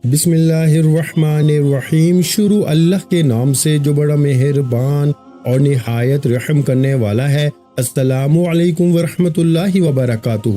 بسم اللہ الرحمن الرحیم۔ شروع اللہ کے نام سے جو بڑا مہربان اور نہایت رحم کرنے والا ہے۔ السلام علیکم ورحمۃ اللہ وبرکاتہ۔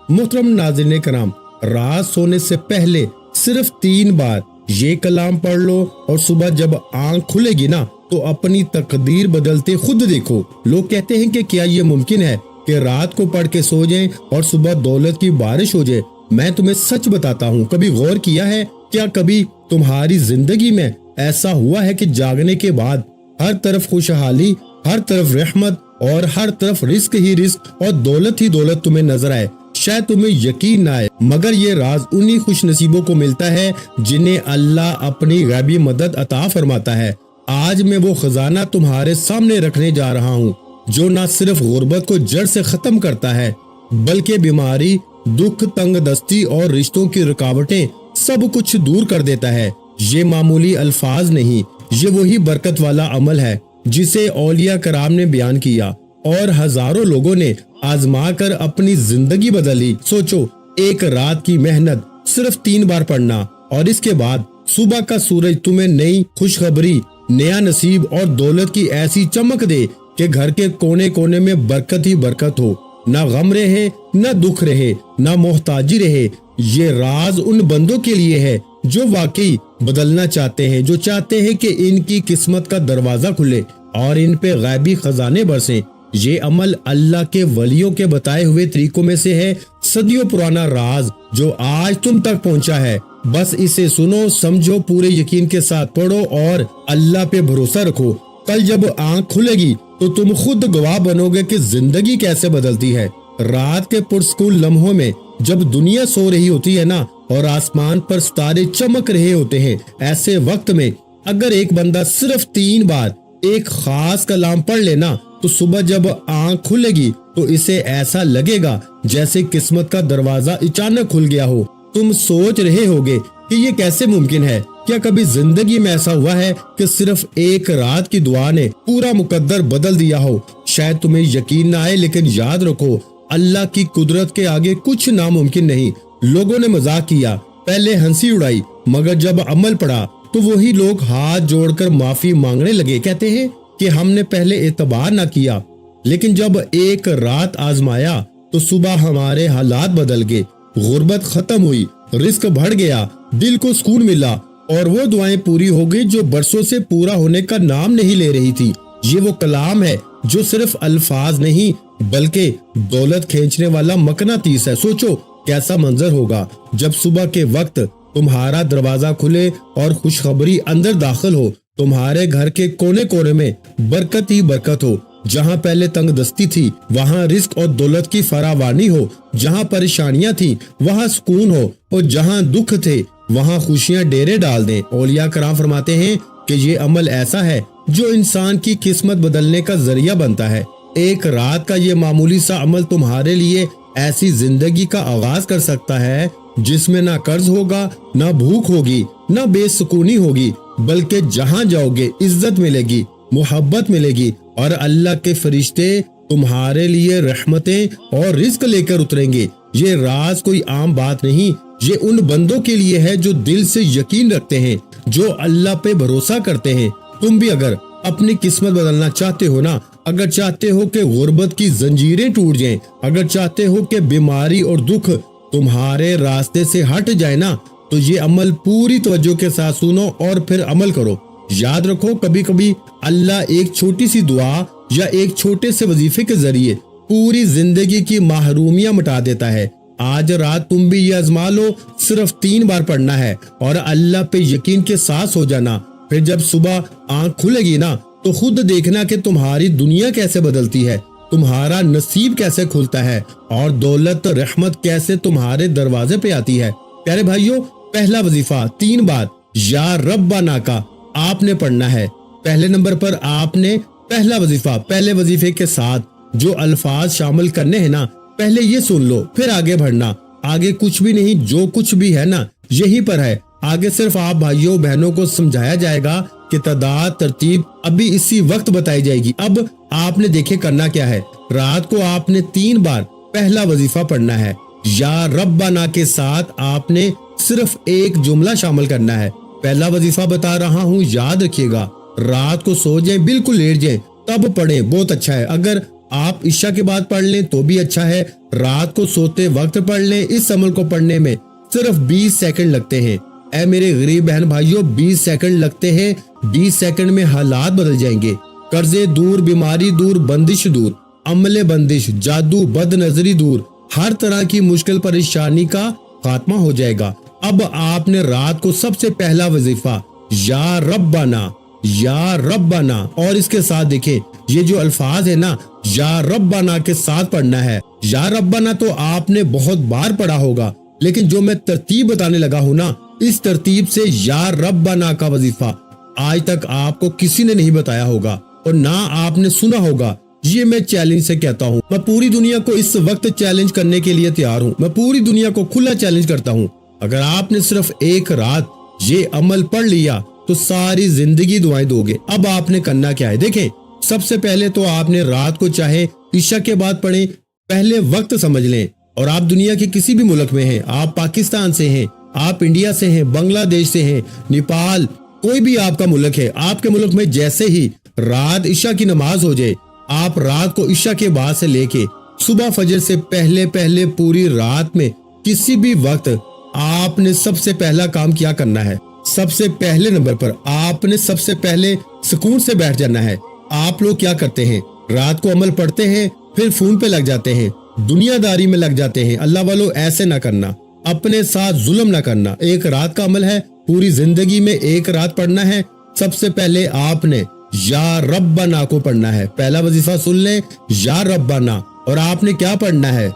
محترم ناظرین کرام، رات سونے سے پہلے صرف 3 بار یہ کلام پڑھ لو اور صبح جب آنکھ کھلے گی نا تو اپنی تقدیر بدلتے خود دیکھو۔ لوگ کہتے ہیں کہ کیا یہ ممکن ہے کہ رات کو پڑھ کے سو جائیں اور صبح دولت کی بارش ہو جائے؟ میں تمہیں سچ بتاتا ہوں، کبھی غور کیا ہے؟ کیا کبھی تمہاری زندگی میں ایسا ہوا ہے کہ جاگنے کے بعد ہر طرف خوشحالی، ہر طرف رحمت اور ہر طرف رزق ہی رزق اور دولت ہی دولت تمہیں نظر آئے؟ شاید تمہیں یقین نہ آئے، مگر یہ راز انہی خوش نصیبوں کو ملتا ہے جنہیں اللہ اپنی غیبی مدد عطا فرماتا ہے۔ آج میں وہ خزانہ تمہارے سامنے رکھنے جا رہا ہوں جو نہ صرف غربت کو جڑ سے ختم کرتا ہے بلکہ بیماری، دکھ، تنگ دستی اور رشتوں کی رکاوٹیں سب کچھ دور کر دیتا ہے۔ یہ معمولی الفاظ نہیں، یہ وہی برکت والا عمل ہے جسے اولیاء کرام نے بیان کیا اور ہزاروں لوگوں نے آزما کر اپنی زندگی بدلی۔ سوچو، ایک رات کی محنت، صرف 3 بار پڑھنا، اور اس کے بعد صبح کا سورج تمہیں نئی خوشخبری، نیا نصیب اور دولت کی ایسی چمک دے کہ گھر کے کونے کونے میں برکت ہی برکت ہو، نہ غم رہے، نہ دکھ رہے، نہ محتاجی رہے۔ یہ راز ان بندوں کے لیے ہے جو واقعی بدلنا چاہتے ہیں، جو چاہتے ہیں کہ ان کی قسمت کا دروازہ کھلے اور ان پہ غیبی خزانے برسیں۔ یہ عمل اللہ کے ولیوں کے بتائے ہوئے طریقوں میں سے ہے، صدیوں پرانا راز جو آج تم تک پہنچا ہے۔ بس اسے سنو، سمجھو، پورے یقین کے ساتھ پڑھو اور اللہ پہ بھروسہ رکھو۔ کل جب آنکھ کھلے گی تو تم خود گواہ بنو گے کہ زندگی کیسے بدلتی ہے۔ رات کے پرسکون لمحوں میں جب دنیا سو رہی ہوتی ہے نا اور آسمان پر ستارے چمک رہے ہوتے ہیں، ایسے وقت میں اگر ایک بندہ صرف 3 بار ایک خاص کلام پڑھ لینا تو صبح جب آنکھ کھلے گی تو اسے ایسا لگے گا جیسے قسمت کا دروازہ اچانک کھل گیا ہو۔ تم سوچ رہے ہوگے کہ یہ کیسے ممکن ہے؟ کیا کبھی زندگی میں ایسا ہوا ہے کہ صرف ایک رات کی دعا نے پورا مقدر بدل دیا ہو؟ شاید تمہیں یقین نہ آئے، لیکن یاد رکھو، اللہ کی قدرت کے آگے کچھ ناممکن نہیں۔ لوگوں نے مذاق کیا، پہلے ہنسی اڑائی، مگر جب عمل پڑا تو وہی لوگ ہاتھ جوڑ کر معافی مانگنے لگے۔ کہتے ہیں کہ ہم نے پہلے اعتبار نہ کیا، لیکن جب ایک رات آزمایا تو صبح ہمارے حالات بدل گئے، غربت ختم ہوئی، رزق بڑھ گیا، دل کو سکون ملا، اور وہ دعائیں پوری ہو گئی جو برسوں سے پورا ہونے کا نام نہیں لے رہی تھی۔ یہ وہ کلام ہے جو صرف الفاظ نہیں بلکہ دولت کھینچنے والا مقناطیس ہے۔ سوچو کیسا منظر ہوگا جب صبح کے وقت تمہارا دروازہ کھلے اور خوشخبری اندر داخل ہو، تمہارے گھر کے کونے کونے میں برکت ہی برکت ہو۔ جہاں پہلے تنگ دستی تھی وہاں رزق اور دولت کی فراوانی ہو، جہاں پریشانیاں تھیں وہاں سکون ہو، اور جہاں دکھ تھے وہاں خوشیاں ڈیرے ڈال دیں۔ اولیاء کرام فرماتے ہیں کہ یہ عمل ایسا ہے جو انسان کی قسمت بدلنے کا ذریعہ بنتا ہے۔ ایک رات کا یہ معمولی سا عمل تمہارے لیے ایسی زندگی کا آغاز کر سکتا ہے جس میں نہ قرض ہوگا، نہ بھوک ہوگی، نہ بے سکونی ہوگی، بلکہ جہاں جاؤ گے عزت ملے گی، محبت ملے گی، اور اللہ کے فرشتے تمہارے لیے رحمتیں اور رزق لے کر اتریں گے۔ یہ راز کوئی عام بات نہیں، یہ ان بندوں کے لیے ہے جو دل سے یقین رکھتے ہیں، جو اللہ پہ بھروسہ کرتے ہیں۔ تم بھی اگر اپنی قسمت بدلنا چاہتے ہو نا، اگر چاہتے ہو کہ غربت کی زنجیریں ٹوٹ جائیں، اگر چاہتے ہو کہ بیماری اور دکھ تمہارے راستے سے ہٹ جائے نا، تو یہ عمل پوری توجہ کے ساتھ سنو اور پھر عمل کرو۔ یاد رکھو، کبھی کبھی اللہ ایک چھوٹی سی دعا یا ایک چھوٹے سے وظیفے کے ذریعے پوری زندگی کی محرومیاں مٹا دیتا ہے۔ آج رات تم بھی یہ آزما لو، صرف 3 بار پڑھنا ہے اور اللہ پہ یقین کے ساتھ سو جانا۔ پھر جب صبح آنکھ کھلے گی نا تو خود دیکھنا کہ تمہاری دنیا کیسے بدلتی ہے، تمہارا نصیب کیسے کھلتا ہے، اور دولت رحمت کیسے تمہارے دروازے پہ آتی ہے۔ پیارے بھائیوں، پہلا وظیفہ 3 بار یا ربنا کا آپ نے پڑھنا ہے۔ پہلے نمبر پر آپ نے پہلا وظیفہ، پہلے وظیفے کے ساتھ جو الفاظ شامل کرنے ہیں نا، پہلے یہ سن لو، پھر آگے بڑھنا۔ آگے کچھ بھی نہیں، جو کچھ بھی ہے نا یہی پر ہے۔ آگے صرف آپ بھائیوں بہنوں کو سمجھایا جائے گا کہ تعداد ترتیب ابھی اسی وقت بتائی جائے گی۔ اب آپ نے دیکھے کرنا کیا ہے، رات کو آپ نے 3 بار پہلا وظیفہ پڑھنا ہے۔ یا ربنا کے ساتھ آپ نے صرف ایک جملہ شامل کرنا ہے۔ پہلا وظیفہ بتا رہا ہوں، یاد رکھیے گا، رات کو سو جائیں، بالکل لیٹ جائیں تب پڑھیں، بہت اچھا ہے۔ اگر آپ عشاء کے بعد پڑھ لیں تو بھی اچھا ہے، رات کو سوتے وقت پڑھ لیں۔ اس عمل کو پڑھنے میں صرف 20 سیکنڈ لگتے ہیں۔ اے میرے غریب بہن بھائیوں، 20 سیکنڈ لگتے ہیں، 20 سیکنڈ میں حالات بدل جائیں گے۔ قرضے دور، بیماری دور، بندش دور، عمل بندش، جادو، بد نظری دور، ہر طرح کی مشکل پریشانی کا خاتمہ ہو جائے گا۔ اب آپ نے رات کو سب سے پہلا وظیفہ یا ربنا، یا ربنا، اور اس کے ساتھ دیکھیں یہ جو الفاظ ہے نا، یا ربنا کے ساتھ پڑھنا ہے۔ یا ربنا تو آپ نے بہت بار پڑھا ہوگا، لیکن جو میں ترتیب بتانے لگا ہوں نا، اس ترتیب سے یا ربنا کا وظیفہ آج تک آپ کو کسی نے نہیں بتایا ہوگا اور نہ آپ نے سنا ہوگا۔ یہ میں چیلنج سے کہتا ہوں، میں پوری دنیا کو اس وقت چیلنج کرنے کے لیے تیار ہوں، میں پوری دنیا کو کھلا چیلنج کرتا ہوں۔ اگر آپ نے صرف ایک رات یہ عمل پڑھ لیا تو ساری زندگی دعائیں دو گے۔ اب آپ نے کرنا کیا ہے، دیکھیں سب سے پہلے تو آپ نے رات کو چاہے عشاء کے بعد پڑھیں، پہلے وقت سمجھ لیں، اور آپ دنیا کے کسی بھی ملک میں ہیں، آپ پاکستان سے ہیں، آپ انڈیا سے ہیں، بنگلہ دیش سے ہیں، نیپال، کوئی بھی آپ کا ملک ہے، آپ کے ملک میں جیسے ہی رات عشاء کی نماز ہو جائے، آپ رات کو عشاء کے بعد سے لے کے صبح فجر سے پہلے پوری رات میں کسی بھی وقت آپ نے سب سے پہلا کام کیا کرنا ہے، سب سے پہلے نمبر پر آپ نے سب سے پہلے سکون سے بیٹھ جانا ہے۔ آپ لوگ کیا کرتے ہیں، رات کو عمل پڑھتے ہیں، پھر فون پہ لگ جاتے ہیں، دنیا داری میں لگ جاتے ہیں۔ اللہ والوں ایسے نہ کرنا، اپنے ساتھ ظلم نہ کرنا۔ ایک رات کا عمل ہے، پوری زندگی میں ایک رات پڑھنا ہے۔ سب سے پہلے آپ نے یا ربنا کو پڑھنا ہے۔ پہلا وظیفہ سن لیں، یا ربنا، اور آپ نے کیا پڑھنا ہے،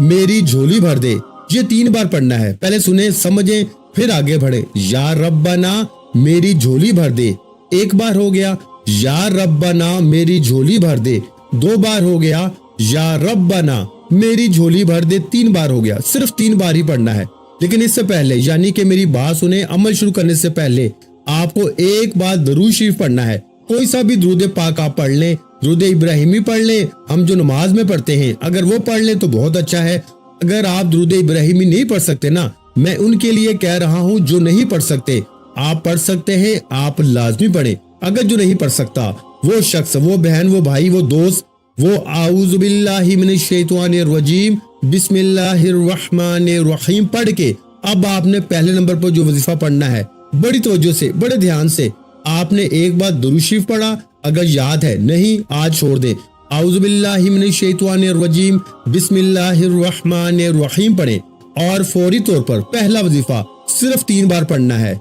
میری جھولی بھر دے، یہ 3 بار پڑھنا ہے۔ پہلے سنیں، سمجھیں، پھر آگے بڑھیں۔ یا ربنا میری جھولی بھر دے، 1 بار ہو گیا۔ یا ربنا میری جھولی بھر دے، 2 بار ہو گیا۔ یا ربنا میری جھولی بھر دے، 3 بار ہو گیا۔ صرف 3 بار ہی پڑھنا ہے، لیکن اس سے پہلے، یعنی کہ میری بات سنیں، عمل شروع کرنے سے پہلے آپ کو ایک بار درود شریف پڑھنا ہے۔ کوئی سا بھی درود پاک آپ پڑھ لیں، درود ابراہیمی پڑھ لیں، ہم جو نماز میں پڑھتے ہیں، اگر وہ پڑھ لیں تو بہت اچھا ہے۔ اگر آپ درود ابراہیمی نہیں پڑھ سکتے نا، میں ان کے لیے کہہ رہا ہوں جو نہیں پڑھ سکتے، آپ پڑھ سکتے ہیں، آپ لازمی پڑھیں۔ اگر جو نہیں پڑھ سکتا، وہ شخص، وہ بہن، وہ بھائی، وہ دوست، وہ اعوذ باللہ من الشیطان الرجیم بسم اللہ الرحمن الرحیم پڑھ کے، اب آپ نے پہلے نمبر پر جو وظیفہ پڑھنا ہے، بڑی توجہ سے، بڑے دھیان سے آپ نے ایک بار درود شریف پڑھا، اگر یاد ہے، نہیں آج چھوڑ دیں، اعوذ باللہ من الشیطان الرجیم بسم اللہ الرحمن الرحیم پڑھیں، اور فوری طور پر پہلا وظیفہ صرف 3 بار پڑھنا ہے۔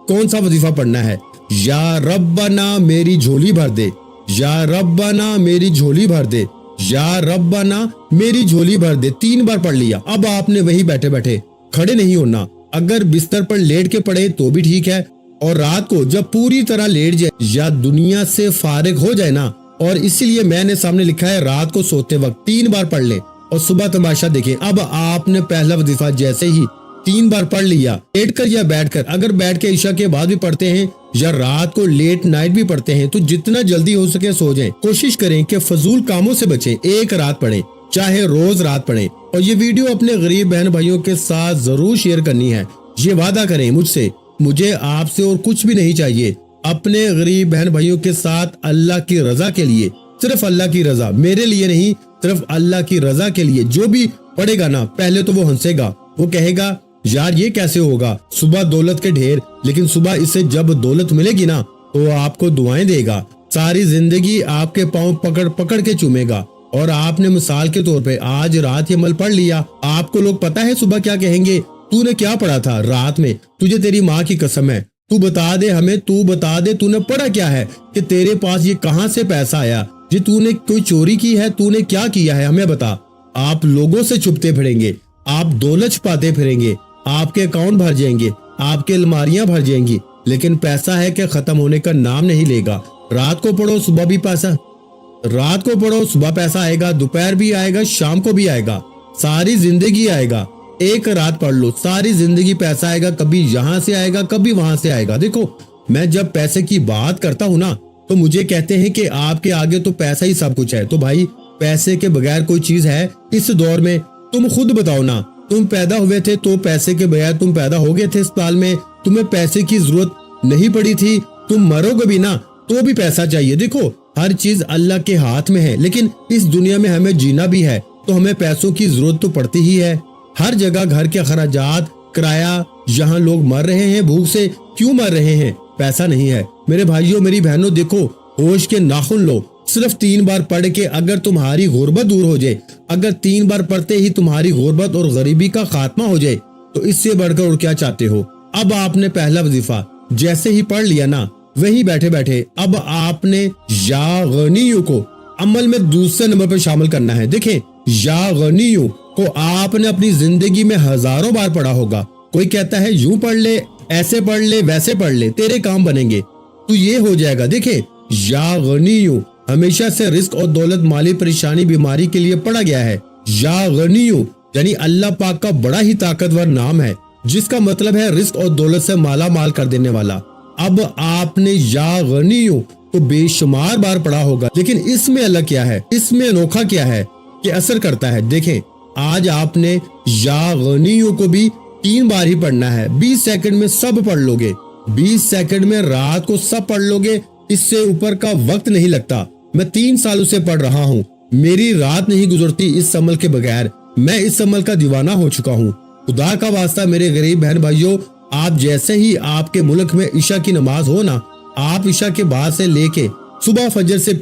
کون سا وظیفہ پڑھنا ہے، یا ربنا میری جھولی بھر دے، یا ربنا میری جھولی بھر دے، یا ربنا میری جھولی بھر دے، 3 بار پڑھ لیا۔ اب آپ نے وہی بیٹھے بیٹھے، کھڑے نہیں ہونا، اگر بستر پر لیٹ کے پڑھے تو بھی ٹھیک ہے، اور رات کو جب پوری طرح لیٹ جائے یا دنیا سے فارغ ہو جائے نا، اور اسی لیے میں نے سامنے لکھا ہے رات کو سوتے وقت 3 بار پڑھ لیں اور صبح تماشا دیکھیں۔ اب آپ نے پہلا وظیفہ جیسے ہی 3 بار پڑھ لیا، لیٹ کر یا بیٹھ کر، اگر بیٹھ کے عشاء کے بعد بھی پڑھتے ہیں یا رات کو لیٹ نائٹ بھی پڑھتے ہیں تو جتنا جلدی ہو سکے سو جائیں۔ کوشش کریں کہ فضول کاموں سے بچیں، ایک رات پڑھیں، چاہے روز رات پڑھیں، اور یہ ویڈیو اپنے غریب بہن بھائیوں کے ساتھ ضرور شیئر کرنی ہے۔ یہ وعدہ کریں مجھ سے، مجھے آپ سے اور کچھ بھی نہیں چاہیے، اپنے غریب بہن بھائیوں کے ساتھ اللہ کی رضا کے لیے، صرف اللہ کی رضا، میرے لیے نہیں، صرف اللہ کی رضا کے لیے۔ جو بھی پڑھے گا نا، پہلے تو وہ ہنسے گا، وہ کہے گا یار یہ کیسے ہوگا، صبح دولت کے ڈھیر، لیکن صبح اس سے جب دولت ملے گی نا تو آپ کو دعائیں دے گا، ساری زندگی آپ کے پاؤں پکڑ پکڑ کے چومے گا۔ اور آپ نے مثال کے طور پہ آج رات یہ عمل پڑھ لیا، آپ کو لوگ پتہ ہے صبح کیا کہیں گے، تو نے کیا پڑھا تھا رات میں، تجھے تیری ماں کی قسم ہے، تو بتا دے ہمیں، تو بتا دے تو نے پڑھا کیا ہے، کہ تیرے پاس یہ کہاں سے پیسہ آیا، جی تو نے کوئی چوری کی ہے، تو نے کیا کیا ہے، ہمیں بتا۔ آپ لوگوں سے چھپتے پھریں گے، آپ دولت چھپاتے پھریں گے، آپ کے اکاؤنٹ بھر جائیں گے، آپ کے الماریاں بھر جائیں گی، لیکن پیسہ ہے کہ ختم ہونے کا نام نہیں لے گا۔ رات کو پڑھو صبح بھی پیسہ، رات کو پڑھو صبح پیسہ آئے گا، دوپہر بھی آئے گا، شام کو بھی آئے گا، ساری زندگی آئے گا۔ ایک رات پڑھ لو، ساری زندگی پیسہ آئے گا، کبھی یہاں سے آئے گا، کبھی وہاں سے آئے گا۔ دیکھو میں جب پیسے کی بات کرتا ہوں نا تو مجھے کہتے ہیں کہ آپ کے آگے تو پیسہ ہی سب کچھ ہے، تو بھائی پیسے کے بغیر کوئی چیز ہے اس دور میں؟ تم خود بتاؤ نا، تم پیدا ہوئے تھے تو پیسے کے بغیر تم پیدا ہو گئے تھے اسپتال میں، تمہیں پیسے کی ضرورت نہیں پڑی تھی، تم مرو گے بھی نا تو بھی پیسہ چاہیے۔ دیکھو ہر چیز اللہ کے ہاتھ میں ہے، لیکن اس دنیا میں ہمیں جینا بھی ہے تو ہمیں پیسوں کی ضرورت تو پڑتی ہی ہے۔ ہر جگہ گھر کے اخراجات، کرایہ، یہاں لوگ مر رہے ہیں بھوک سے، کیوں مر رہے ہیں؟ پیسہ نہیں ہے۔ میرے بھائیوں میری بہنوں، دیکھو ہوش کے ناخن لو، صرف 3 بار پڑھ کے اگر تمہاری غربت دور ہو جائے، اگر 3 بار پڑھتے ہی تمہاری غربت اور غریبی کا خاتمہ ہو جائے تو اس سے بڑھ کر اور کیا چاہتے ہو؟ اب آپ نے پہلا وظیفہ جیسے ہی پڑھ لیا نا، وہی بیٹھے بیٹھے اب آپ نے یا غنیوں کو عمل میں دوسرے نمبر پر شامل کرنا ہے۔ دیکھیں یا غنیوں کو آپ نے اپنی زندگی میں ہزاروں بار پڑھا ہوگا۔ کوئی کہتا ہے یوں پڑھ لے، ایسے پڑھ لے، ویسے پڑھ لے، تیرے کام بنیں گے، تو یہ ہو جائے گا۔ دیکھیں یا غنیوں ہمیشہ سے رزق اور دولت، مالی پریشانی، بیماری کے لیے پڑھا گیا ہے۔ یا غنیوں یعنی اللہ پاک کا بڑا ہی طاقتور نام ہے جس کا مطلب ہے رزق اور دولت سے مالا مال کر دینے والا۔ اب آپ نے یا غنیوں کو بے شمار بار پڑھا ہوگا، لیکن اس میں الگ کیا ہے، اس میں انوکھا کیا ہے کہ اثر کرتا ہے۔ دیکھیں آج آپ نے یا غنیوں کو بھی 3 بار ہی پڑھنا ہے۔ 20 سیکنڈ میں سب پڑھ لو گے، 20 سیکنڈ میں رات کو سب پڑھ لو گے، اس سے اوپر کا وقت نہیں لگتا۔ میں 3 سالوں سے پڑھ رہا ہوں، میری رات نہیں گزرتی اس عمل کے بغیر، میں اس عمل کا دیوانہ ہو چکا ہوں۔ خدا کا واسطہ میرے غریب بہن بھائیوں، آپ جیسے ہی آپ کے ملک میں عشاء کی نماز ہو نا، آپ عشاء کے بعد سے لے کے صبح فجر سے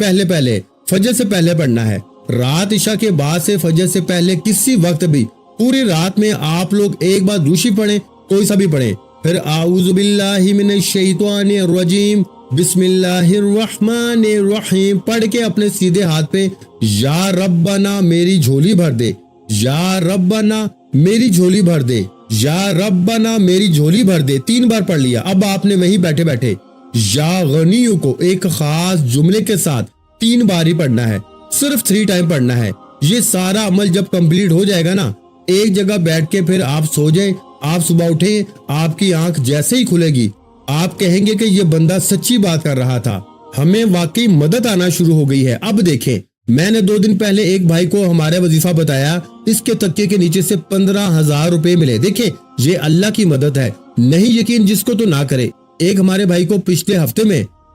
پہلے پڑھنا ہے۔ رات عشاء کے بعد سے فجر سے پہلے کسی وقت بھی پوری رات میں آپ لوگ ایک بار دوشی پڑھیں، کوئی سا بھی پڑھیں، پھر اعوذ باللہ من الشیطان الرجیم بسم اللہ الرحمن الرحیم پڑھ کے اپنے سیدھے ہاتھ پہ یا ربنا میری جھولی بھر دے، یا ربنا میری جھولی بھر دے، یا ربنا میری جھولی بھر دے، 3 بار پڑھ لیا۔ اب آپ نے وہیں بیٹھے بیٹھے یا غنیوں کو ایک خاص جملے کے ساتھ 3 بار ہی پڑھنا ہے، صرف 3 ٹائم پڑھنا ہے۔ یہ سارا عمل جب کمپلیٹ ہو جائے گا نا، ایک جگہ بیٹھ کے پھر آپ سو جائیں، آپ صبح اٹھیں، آپ کی آنکھ جیسے ہی کھلے گی آپ کہیں گے کہ یہ بندہ سچی بات کر رہا تھا، ہمیں واقعی مدد آنا شروع ہو گئی ہے۔ اب دیکھیں میں نے 2 دن پہلے ایک بھائی کو ہمارا وظیفہ بتایا، اس کے تکیے کے نیچے سے 15,000 روپے ملے۔ دیکھیں یہ اللہ کی مدد ہے، نہیں یقین جس کو تو نہ کرے۔ ایک ہمارے بھائی کو پچھلے ہفتے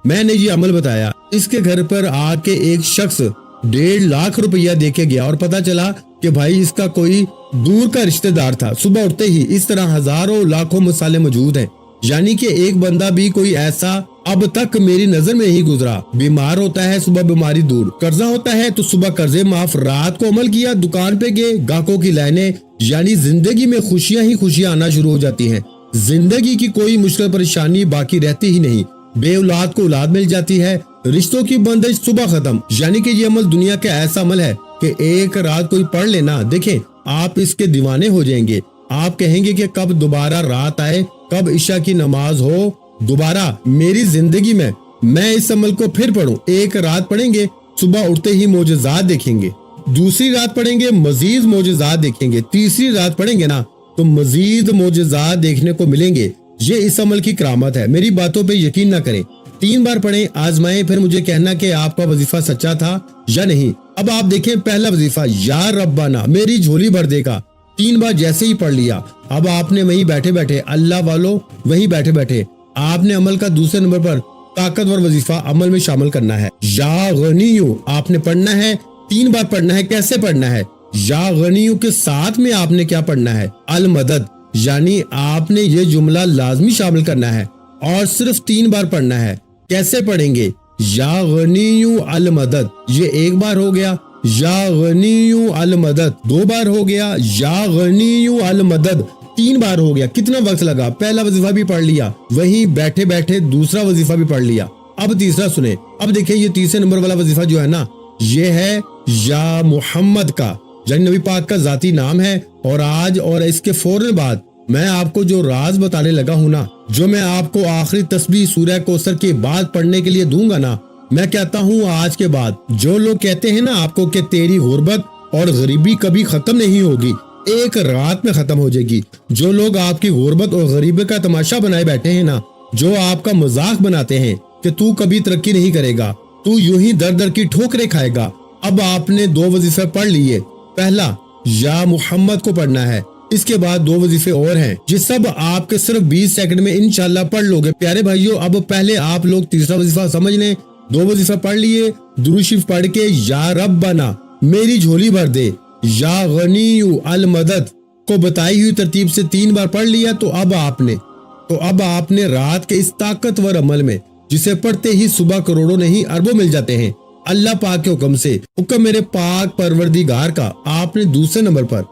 میں نے یہ عمل بتایا، اس کے گھر پر آ کے ایک شخص 1.5 لاکھ روپیہ دے کے گیا اور پتا چلا کہ بھائی اس کا کوئی دور کا رشتہ دار تھا۔ صبح اٹھتے ہی اس طرح ہزاروں لاکھوں مسئلے موجود ہیں، یعنی کہ ایک بندہ بھی کوئی ایسا اب تک میری نظر میں نہیں گزرا۔ بیمار ہوتا ہے صبح بیماری دور، قرضہ ہوتا ہے تو صبح قرضے معاف، رات کو عمل کیا، دکان پہ گئے، گاہکوں کی لائنیں، یعنی زندگی میں خوشیاں ہی خوشیاں آنا شروع ہو جاتی ہیں۔ زندگی کی کوئی مشکل پریشانی باقی رہتی ہی نہیں، بے اولاد کو اولاد مل جاتی ہے، رشتوں کی بندش صبح ختم۔ یعنی کہ یہ عمل دنیا کا ایسا عمل ہے کہ ایک رات کوئی پڑھ لینا، دیکھیں آپ اس کے دیوانے ہو جائیں گے۔ آپ کہیں گے کہ کب دوبارہ رات آئے، کب عشاء کی نماز ہو دوبارہ میری زندگی میں اس عمل کو پھر پڑھوں۔ ایک رات پڑھیں گے، صبح اٹھتے ہی معجزات دیکھیں گے، دوسری رات پڑھیں گے مزید معجزات دیکھیں گے، تیسری رات پڑھیں گے نا تو مزید معجزات دیکھنے کو ملیں گے۔ یہ اس عمل کی کرامت ہے، میری باتوں پہ یقین نہ کریں، 3 بار پڑھیں، آزمائیں، پھر مجھے کہنا کہ آپ کا وظیفہ سچا تھا یا نہیں۔ اب آپ دیکھیں پہلا وظیفہ یا ربنا میری جھولی بھر دے گا، 3 بار جیسے ہی پڑھ لیا، اب آپ نے وہیں بیٹھے بیٹھے اللہ والوں وہیں بیٹھے بیٹھے آپ نے عمل کا دوسرے نمبر پر طاقتور وظیفہ عمل میں شامل کرنا ہے۔ یا غنیوں آپ نے پڑھنا ہے، 3 بار پڑھنا ہے۔ کیسے پڑھنا ہے؟ یا غنیوں کے ساتھ میں آپ نے کیا پڑھنا ہے؟ المدد، یعنی آپ نے یہ جملہ لازمی شامل کرنا ہے اور صرف 3 بار پڑھنا ہے۔ کیسے پڑھیں گے؟ یا غنیوں المدد، یہ 1 بار ہو گیا، یا غنیوں المدد 2 بار ہو گیا، یا غنیوں المدد 3 بار ہو گیا۔ کتنا وقت لگا؟ پہلا وظیفہ بھی پڑھ لیا، وہیں بیٹھے بیٹھے دوسرا وظیفہ بھی پڑھ لیا۔ اب تیسرا سنیں، اب دیکھیں یہ تیسرے نمبر والا وظیفہ جو ہے نا، یہ ہے یا محمد کا، یعنی نبی پاک کا ذاتی نام ہے۔ اور آج اور اس کے فوراً بعد میں آپ کو جو راز بتانے لگا ہوں نا، جو میں آپ کو آخری تسبیح سورہ کوثر کے بعد پڑھنے کے لیے دوں گا نا، میں کہتا ہوں آج کے بعد جو لوگ کہتے ہیں نا آپ کو کہ تیری غربت اور غریبی کبھی ختم نہیں ہوگی، ایک رات میں ختم ہو جائے گی۔ جو لوگ آپ کی غربت اور غریبی کا تماشا بنائے بیٹھے ہیں نا، جو آپ کا مذاق بناتے ہیں کہ تو کبھی ترقی نہیں کرے گا، تو یوں ہی در در کی ٹھوکریں کھائے گا۔ اب آپ نے 2 وظیفے پڑھ لیے، پہلا یا محمد کو پڑھنا ہے، اس کے بعد 2 وظیفے اور ہیں، یہ سب آپ کے صرف 20 سیکنڈ میں انشاءاللہ پڑھ لوگے۔ پیارے بھائیو، اب پہلے آپ لوگ تیسرا وظیفہ سمجھ لیں۔ 2 وظیفہ پڑھ لیے، درود شریف پڑھ کے یا ربنا میری جھولی بھر دے، یا غنی المدد کو بتائی ہوئی ترتیب سے 3 بار پڑھ لیا، تو اب آپ نے رات کے اس طاقتور عمل میں، جسے پڑھتے ہی صبح کروڑوں نہیں اربوں مل جاتے ہیں، اللہ پاک کے حکم سے، حکم میرے پاک پروردگار کا، آپ نے دوسرے نمبر پر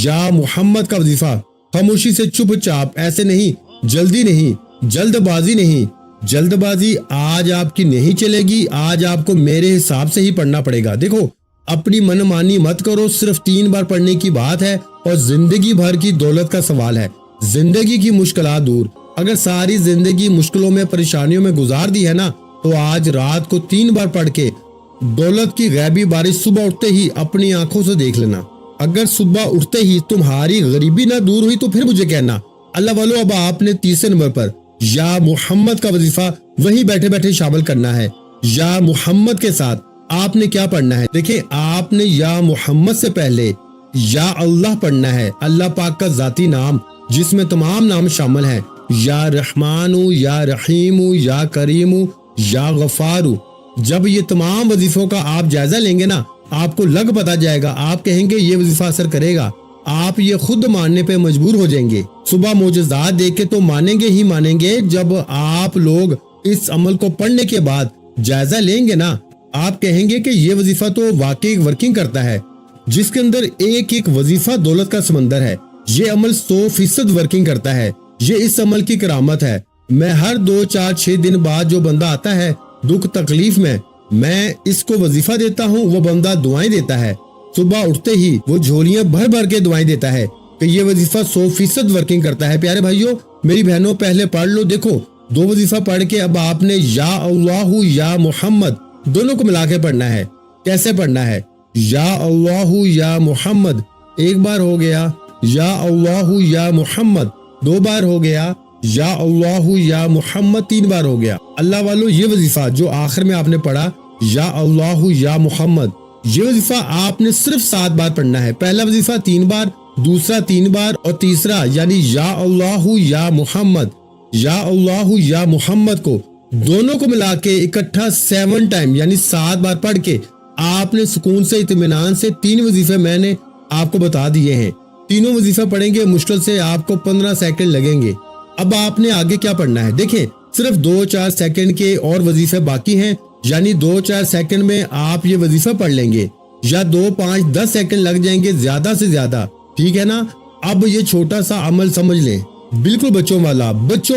یا محمد کا وظیفہ خاموشی سے چپ چاپ، ایسے نہیں، جلدی نہیں، جلد بازی نہیں، جلد بازی آج آپ کی نہیں چلے گی، آج آپ کو میرے حساب سے ہی پڑھنا پڑے گا۔ دیکھو، اپنی من مانی مت کرو، صرف 3 بار پڑھنے کی بات ہے اور زندگی بھر کی دولت کا سوال ہے، زندگی کی مشکلات دور۔ اگر ساری زندگی مشکلوں میں پریشانیوں میں گزار دی ہے نا، تو آج رات کو 3 بار پڑھ کے دولت کی غیبی بارش صبح اٹھتے ہی اپنی آنکھوں سے دیکھ لینا۔ اگر صبح اٹھتے ہی تمہاری غریبی نہ دور ہوئی تو پھر مجھے کہنا۔ اللہ والو، اب آپ نے تیسرے نمبر پر یا محمد کا وظیفہ وہی بیٹھے بیٹھے شامل کرنا ہے۔ یا محمد کے ساتھ آپ نے کیا پڑھنا ہے؟ دیکھیں، آپ نے یا محمد سے پہلے یا اللہ پڑھنا ہے، اللہ پاک کا ذاتی نام جس میں تمام نام شامل ہیں، یا رحمان، یا رحیم، یا کریم، یا غفار۔ جب یہ تمام وظیفوں کا آپ جائزہ لیں گے نا، آپ کو لگ پتا جائے گا، آپ کہیں گے یہ وظیفہ اثر کرے گا، آپ یہ خود ماننے پہ مجبور ہو جائیں گے۔ صبح معجزات دیکھ کے تو مانیں گے ہی مانیں گے، جب آپ لوگ اس عمل کو پڑھنے کے بعد جائزہ لیں گے نا، آپ کہیں گے کہ یہ وظیفہ تو واقعی ورکنگ کرتا ہے، جس کے اندر ایک ایک وظیفہ دولت کا سمندر ہے۔ یہ عمل 100% ورکنگ کرتا ہے، یہ اس عمل کی کرامت ہے۔ میں ہر 2 4 6 دن بعد جو بندہ آتا ہے دکھ تکلیف میں اس کو وظیفہ دیتا ہوں، وہ بندہ دعائیں دیتا ہے، صبح اٹھتے ہی وہ جھولیاں بھر بھر کے دعائیں دیتا ہے کہ یہ وظیفہ 100% ورکنگ کرتا ہے۔ پیارے بھائیوں، میری بہنوں، پہلے پڑھ لو۔ دیکھو، 2 وظیفہ پڑھ کے اب آپ نے یا اللہ یا محمد دونوں کو ملا کے پڑھنا ہے۔ کیسے پڑھنا ہے؟ یا اللہ یا محمد 1 بار ہو گیا، یا اللہ یا محمد 2 بار ہو گیا، یا اللہ یا محمد 3 بار ہو گیا۔ اللہ والو، یہ وظیفہ جو آخر میں آپ نے پڑھا یا اللہ یا محمد، یہ وظیفہ آپ نے صرف 7 بار پڑھنا ہے۔ پہلا وظیفہ 3 بار، دوسرا 3 بار، اور تیسرا یعنی یا اللہ یا محمد، یا اللہ یا محمد کو دونوں کو ملا کے اکٹھا 7 ٹائم یعنی 7 بار پڑھ کے آپ نے سکون سے، اطمینان سے 3 وظیفے میں نے آپ کو بتا دیے ہیں۔ تینوں وظیفہ پڑھیں گے، مشکل سے آپ کو 15 سیکنڈ لگیں گے۔ اب آپ نے آگے کیا پڑھنا ہے؟ دیکھیں، صرف 2 4 سیکنڈ کے اور وظیفے باقی ہیں، یعنی 2 4 سیکنڈ میں آپ یہ وظیفہ پڑھ لیں گے، یا 2 5 10 سیکنڈ لگ جائیں گے زیادہ سے زیادہ، ٹھیک ہے نا؟ اب یہ چھوٹا سا عمل سمجھ لیں، بالکل بچوں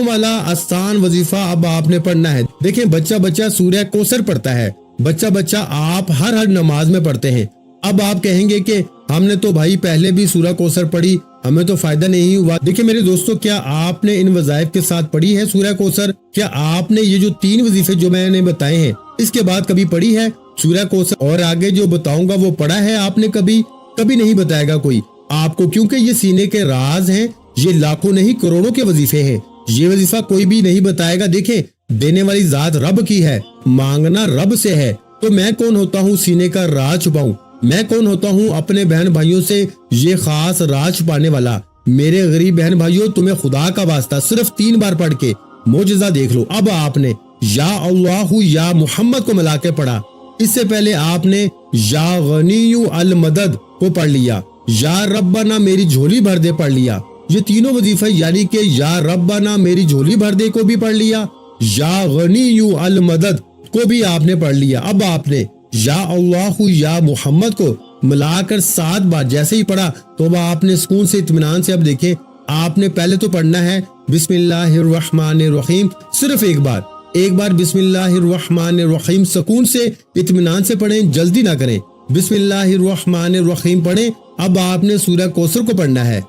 والا آسان وظیفہ اب آپ نے پڑھنا ہے۔ دیکھیں، بچہ سورہ کوثر پڑھتا ہے، بچہ آپ ہر نماز میں پڑھتے ہیں۔ اب آپ کہیں گے کہ ہم نے تو بھائی پہلے بھی سورہ کوثر پڑھی، ہمیں تو فائدہ نہیں ہوا۔ دیکھیں میرے دوستو، کیا آپ نے ان وظائف کے ساتھ پڑھی ہے سورہ کوثر؟ کیا آپ نے یہ جو 3 وظیفے جو میں نے بتائے ہیں اس کے بعد کبھی پڑھی ہے سورہ کوثر؟ اور آگے جو بتاؤں گا وہ پڑھا ہے آپ نے کبھی نہیں بتائے گا کوئی آپ کو، کیونکہ یہ سینے کے راز ہیں، یہ لاکھوں نہیں کروڑوں کے وظیفے ہیں، یہ وظیفہ کوئی بھی نہیں بتائے گا۔ دیکھیں، دینے والی ذات رب کی ہے، مانگنا رب سے ہے، تو میں کون ہوتا ہوں سینے کا راز چھپاؤں؟ میں کون ہوتا ہوں اپنے بہن بھائیوں سے یہ خاص راز چھپانے والا؟ میرے غریب بہن بھائیوں، تمہیں خدا کا واسطہ صرف 3 بار پڑھ کے معجزہ دیکھ لو۔ اب آپ نے یا اللہ یا محمد کو ملا کے پڑھا، اس سے پہلے آپ نے یا غنی المدد کو پڑھ لیا، یا ربنا میری جھولی بھر دے پڑھ لیا۔ یہ تینوں وظیفہ یعنی کہ یا ربنا میری جھولی بھر دے کو بھی پڑھ لیا، یا غنی المدد کو بھی آپ نے پڑھ لیا۔ اب آپ نے یا اللہ یا محمد کو ملا کر 7 بار جیسے ہی پڑھا تو اب آپ نے سکون سے، اطمینان سے، اب دیکھیں آپ نے پہلے تو پڑھنا ہے بسم اللہ الرحمن الرحیم، صرف ایک بار بسم اللہ الرحمن الرحیم سکون سے، اطمینان سے پڑھیں، جلدی نہ کریں۔ بسم اللہ الرحمن الرحیم پڑھیں۔ اب آپ نے سورہ کوثر کو پڑھنا ہے،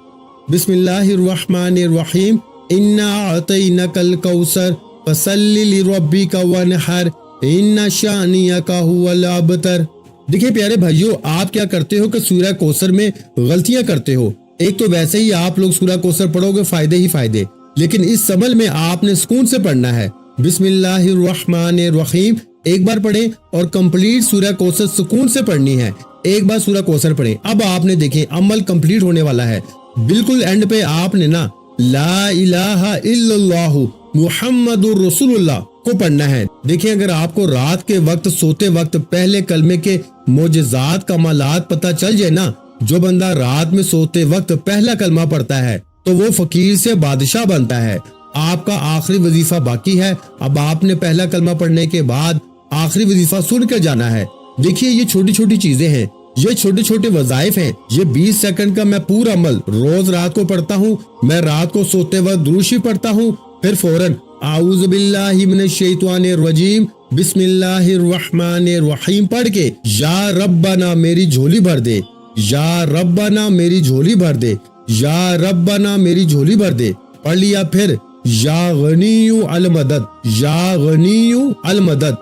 بسم اللہ الرحمن الرحیم، انا اعطینک الکوثر فصلی لربک وانحر ان شانیک هو الابتر۔ دیکھیں پیارے بھائیوں، آپ کیا کرتے ہو کہ سورہ کوثر میں غلطیاں کرتے ہو۔ ایک تو ویسے ہی آپ لوگ سورہ کوثر پڑھو گے فائدے ہی فائدے، لیکن اس عمل میں آپ نے سکون سے پڑھنا ہے۔ بسم اللہ الرحمن الرحیم 1 بار پڑھیں اور کمپلیٹ سورہ کوثر سکون سے پڑھنی ہے۔ 1 بار سورہ کوثر پڑھیں۔ اب آپ نے دیکھیں عمل کمپلیٹ ہونے والا ہے۔ بالکل اینڈ پہ آپ نے نا لا الہ الا اللہ محمد رسول اللہ کو پڑھنا ہے۔ دیکھیں اگر آپ کو رات کے وقت سوتے وقت پہلے کلمے کے معجزات کمالات پتہ چل جائے نا، جو بندہ رات میں سوتے وقت پہلا کلمہ پڑھتا ہے تو وہ فقیر سے بادشاہ بنتا ہے۔ آپ کا آخری وظیفہ باقی ہے، اب آپ نے پہلا کلمہ پڑھنے کے بعد آخری وظیفہ سن کے جانا ہے۔ دیکھیے یہ چھوٹی چھوٹی چیزیں ہیں، یہ چھوٹے چھوٹے وظائف ہیں، یہ 20 سیکنڈ کا میں پورا عمل روز رات کو پڑھتا ہوں۔ میں رات کو سوتے وقت درود شریف پڑھتا ہوں، پھر فوراً اعوذ باللہ من الشیطان الرجیم بسم اللہ الرحمن الرحیم پڑھ کے یا ربنا میری جھولی بھر دے، یا ربنا میری جھولی بھر دے، یا ربنا میری جھولی بھر دے پڑھ لیا۔ پھر یا غنی المدد، یا غنی المدد،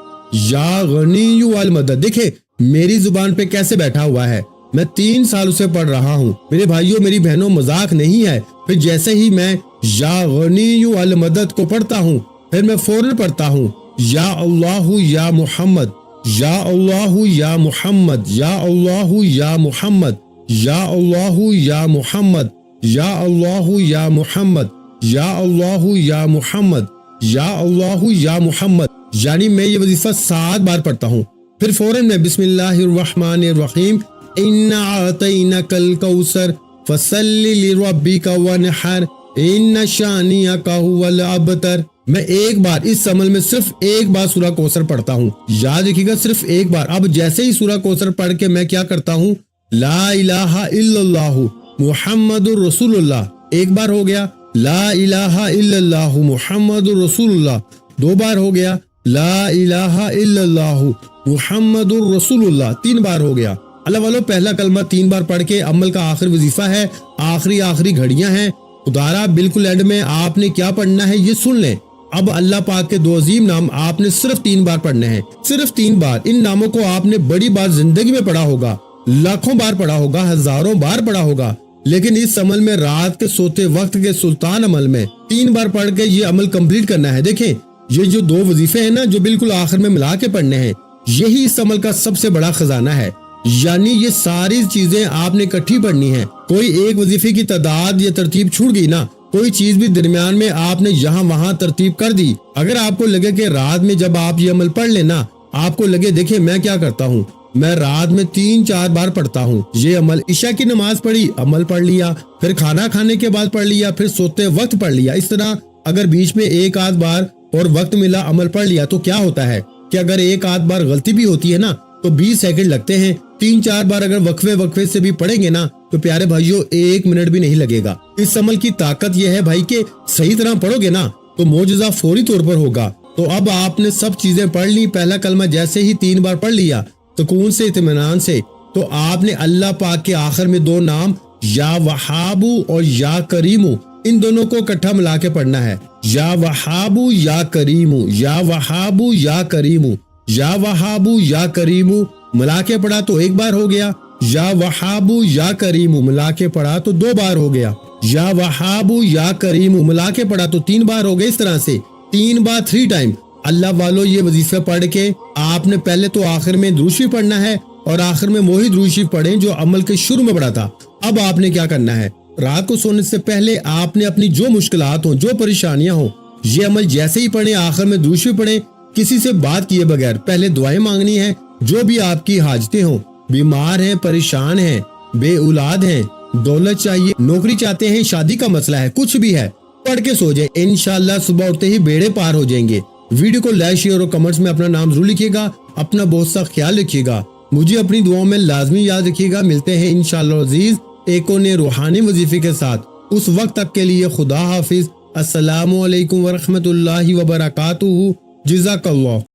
یا غنی المدد۔ دیکھیں میری زبان پہ کیسے بیٹھا ہوا ہے، میں 3 سال سے پڑھ رہا ہوں میرے بھائیوں میری بہنوں، مذاق نہیں ہے۔ پھر جیسے ہی میں یا غنی المدد کو پڑھتا ہوں پھر میں فوراً پڑھتا ہوں یا اللہ یا محمد، یا اللہ یا محمد، یا اللہ یا محمد، یا اللہ یا محمد، یا اللہ یا محمد، یا اللہ یا محمد، یا اللہ یا محمد، یعنی میں یہ وظیفہ 7 بار پڑھتا ہوں۔ پھر فوراً میں بسم اللہ الرحمن الرحیم انا اعطینک الکوثر فصلی لربک وانحر ان شانئک هو الابتر۔ میں ایک بار اس عمل میں صرف ایک بار سورہ کوثر پڑھتا ہوں، یاد رکھیے گا صرف ایک بار۔ اب جیسے ہی سورہ کوثر پڑھ کے میں کیا کرتا ہوں، لا الہ الا اللہ محمد رسول اللہ، ایک بار ہو گیا، لا الہ الا اللہ محمد رسول اللہ 2 بار ہو گیا، لا الہ الا اللہ محمد رسول اللہ 3 بار ہو گیا۔ اللہ والو پہلا کلمہ 3 بار پڑھ کے عمل کا آخر وظیفہ ہے، آخری گھڑیاں ہیں۔ خدارا بالکل اینڈ میں آپ نے کیا پڑھنا ہے یہ سن لیں۔ اب اللہ پاک کے 2 عظیم نام آپ نے صرف 3 بار پڑھنے ہیں، صرف 3 بار۔ ان ناموں کو آپ نے بڑی بار زندگی میں پڑھا ہوگا، لاکھوں بار پڑھا ہوگا، ہزاروں بار پڑھا ہوگا، لیکن اس عمل میں رات کے سوتے وقت کے سلطان عمل میں 3 بار پڑھ کے یہ عمل کمپلیٹ کرنا ہے۔ دیکھیں یہ جو 2 وظیفے ہیں نا جو بالکل آخر میں ملا کے پڑھنے ہیں، یہی اس عمل کا سب سے بڑا خزانہ ہے۔ یعنی یہ ساری چیزیں آپ نے اکٹھی پڑھنی ہیں، کوئی ایک وظیفے کی تعداد یا ترتیب چھوٹ گئی نا، کوئی چیز بھی درمیان میں آپ نے یہاں وہاں ترتیب کر دی۔ اگر آپ کو لگے کہ رات میں جب آپ یہ عمل پڑھ لینا، آپ کو لگے دیکھیں میں کیا کرتا ہوں، میں رات میں 3-4 بار پڑھتا ہوں یہ عمل، عشاء کی نماز پڑھی عمل پڑھ لیا، پھر کھانا کھانے کے بعد پڑھ لیا، پھر سوتے وقت پڑھ لیا۔ اس طرح اگر بیچ میں 1-8 بار اور وقت ملا عمل پڑھ لیا تو کیا ہوتا ہے کہ اگر 1-8 بار غلطی بھی ہوتی ہے نا تو 20 سیکنڈ لگتے ہیں۔ 3-4 بار اگر وقفے سے بھی پڑھیں گے نا تو پیارے بھائیوں 1 منٹ بھی نہیں لگے گا۔ اس عمل کی طاقت یہ ہے بھائی کہ صحیح طرح پڑھو گے نا تو معجزہ فوری طور پر ہوگا۔ تو اب آپ نے سب چیزیں پڑھ لی، پہلا کلمہ جیسے ہی 3 بار پڑھ لیا سکون سے اطمینان سے، تو آپ نے اللہ پاک کے آخر میں 2 نام یا وہابو اور یا کریمو، ان دونوں کو اکٹھا ملا کے پڑھنا ہے، یا وہابو یا کریمو، یا وہابو یا کریمو، یا وہابو یا کریمو ملا کے پڑھا تو 1 بار ہو گیا، یا وہابو یا کریمو ملا کے پڑھا تو 2 بار ہو گیا، یا وہابو یا کریمو ملا کے پڑھا تو 3 بار ہو گئے۔ اس طرح سے 3 بار 3 ٹائم اللہ والو یہ وظیفہ پڑھ کے آپ نے پہلے تو آخر میں درود شریف پڑھنا ہے اور آخر میں وہی درود شریف پڑھیں جو عمل کے شروع میں پڑھا تھا۔ اب آپ نے کیا کرنا ہے، رات کو سونے سے پہلے آپ نے اپنی جو مشکلات ہوں، جو پریشانیاں ہوں، یہ عمل جیسے ہی پڑھیں آخر میں درود شریف پڑھیں، کسی سے بات کیے بغیر پہلے دعائیں مانگنی ہیں، جو بھی آپ کی حاجتیں ہوں، بیمار ہیں، پریشان ہیں، بے اولاد ہیں، دولت چاہیے، نوکری چاہتے ہیں، شادی کا مسئلہ ہے، کچھ بھی ہے، پڑھ کے سو جائیں، انشاءاللہ صبح اٹھتے ہی بیڑے پار ہو جائیں گے۔ ویڈیو کو لائک شیئر اور کمنٹس میں اپنا نام ضرور لکھیے گا، اپنا بہت سا خیال رکھیے گا، مجھے اپنی دعاؤں میں لازمی یاد رکھیے گا۔ ملتے ہیں انشاءاللہ عزیز ایک اور نئے روحانی وظیفے کے ساتھ، اس وقت تک کے لیے خدا حافظ، السلام علیکم ورحمۃ اللہ وبرکاتہ، جزاک اللہ۔